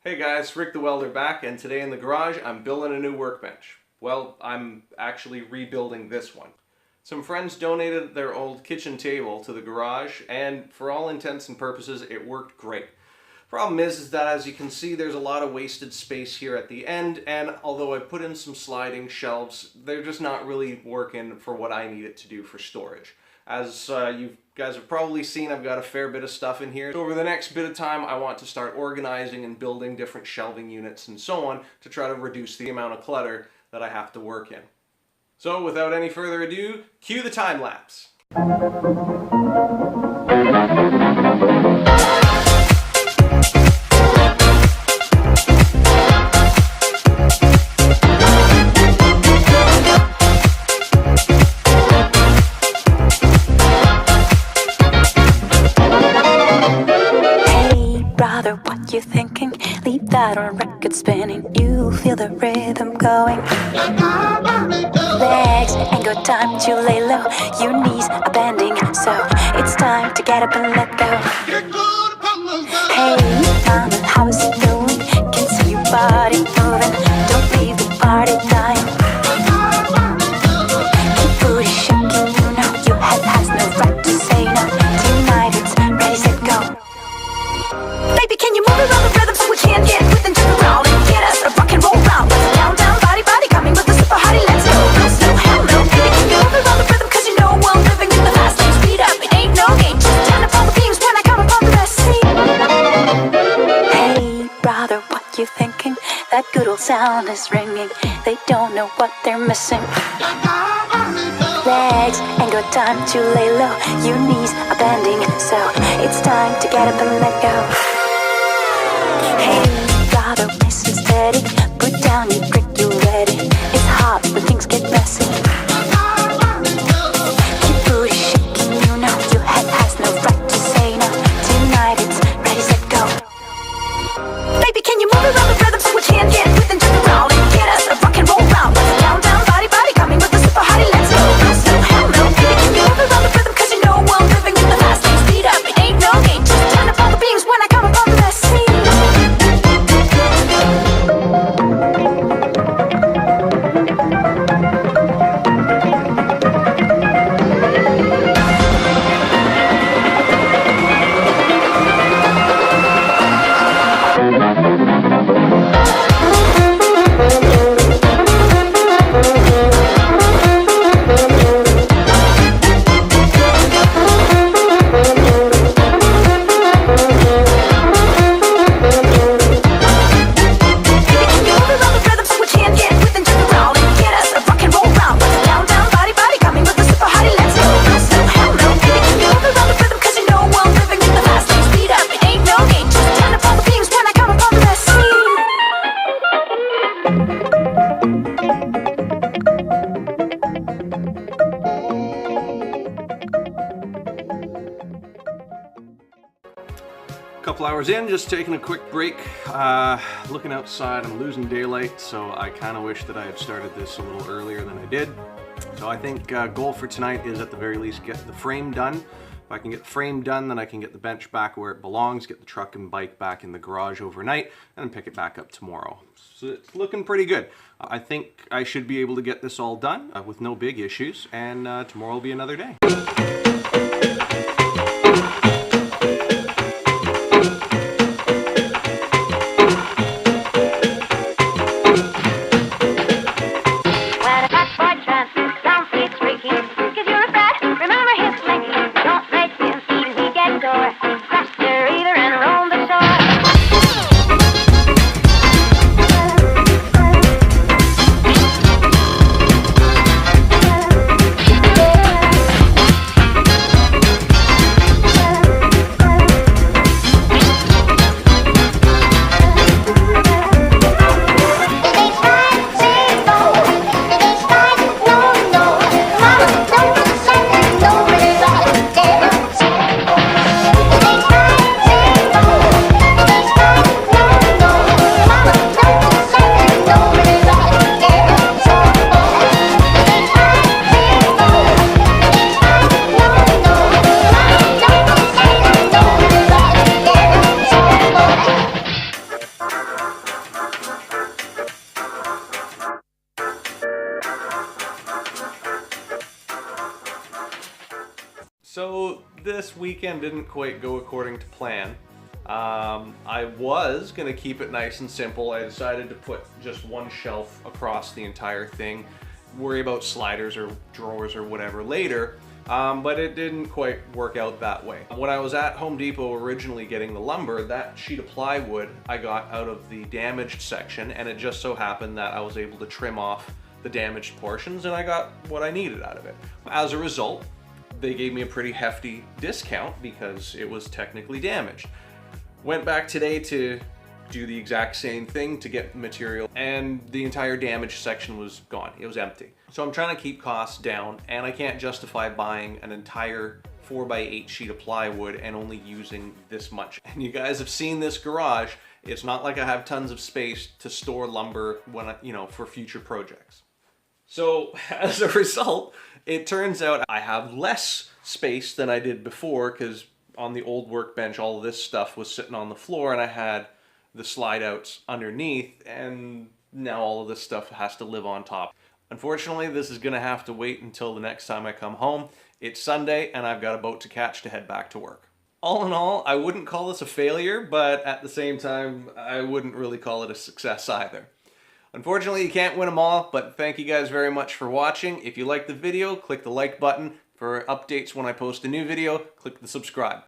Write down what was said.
Hey guys, Rick the Welder back, and today in the garage I'm building a new workbench. Well, I'm actually rebuilding this one. Some friends donated their old kitchen table to the garage, and for all intents and purposes it worked great. Problem is that as you can see there's a lot of wasted space here at the end, and although I put in some sliding shelves, they're just not really working for what I need it to do for storage. As you guys have probably seen, I've got a fair bit of stuff in here. So over the next bit of time, I want to start organizing and building different shelving units and so on to try to reduce the amount of clutter that I have to work in. So without any further ado, cue the time lapse. What you thinking? Leave that on record spinning. You feel the rhythm going. Legs ain't got time to lay low. Your knees are bending, so it's time to get up and let go. Hey, mama, how's it going? Can see your body moving. Don't leave the party dying. Keep booty shaking, you know your head has no right to say no. Tonight it's ready, set, go. Baby, can you move around the rhythm so we can get with and turn around and get us a rock and roll round? Let's down, down, body, body, coming with the super hottie, let's go. Real slow, hell no. Baby, can you move around the rhythm? Cause you know I'm living in the fast lane. Speed up, it ain't no game. Just turn up all the beams when I come up on the best seat. Hey, brother, what you thinking? That good old sound is ringing. They don't know what they're missing. Legs ain't got time to lay low. Your knees are bending, so it's time to get up and let go. Hey, brother, nice and steady. Put down your drink, you ready. It's hot when things get messy. Keep booty shaking, you know your head has no right to say no. Tonight it's ready, set, go. Baby, can you move around the rhythm so we can get with and turn around and get us a rock and roll round? Let's down, down, body, body, coming with the super hottie, let's go. Real slow, hell no. Baby, can you move around the rhythm? Cause you know I'm living in the fast lane. Speed up, it ain't no game. Just turn up all the beams when I come up on the best scene. Couple hours in, just taking a quick break, looking outside. I'm losing daylight, so I kind of wish that I had started this a little earlier than I did. So I think goal for tonight is at the very least get the frame done. If I can get the frame done, then I can get the bench back where it belongs, get the truck and bike back in the garage overnight, and pick it back up tomorrow. So it's looking pretty good. I think I should be able to get this all done with no big issues, and tomorrow will be another day. this weekend didn't quite go according to plan. I was gonna keep it nice and simple. I decided to put just one shelf across the entire thing, worry about sliders or drawers or whatever later, but it didn't quite work out that way. When I was at Home Depot originally getting the lumber, that sheet of plywood I got out of the damaged section, and it just so happened that I was able to trim off the damaged portions and I got what I needed out of it. As a result, they gave me a pretty hefty discount because it was technically damaged. Went back today to do the exact same thing to get the material, and the entire damaged section was gone. It was empty. So I'm trying to keep costs down, and I can't justify buying an entire 4x8 sheet of plywood and only using this much. And you guys have seen this garage. It's not like I have tons of space to store lumber when for future projects. So as a result, it turns out I have less space than I did before, because on the old workbench, all of this stuff was sitting on the floor and I had the slide outs underneath, and now all of this stuff has to live on top. Unfortunately, this is gonna have to wait until the next time I come home. It's Sunday and I've got a boat to catch to head back to work. All in all, I wouldn't call this a failure, but at the same time, I wouldn't really call it a success either. Unfortunately, you can't win them all, but thank you guys very much for watching. If you liked the video, click the like button. For updates when I post a new video, click the subscribe.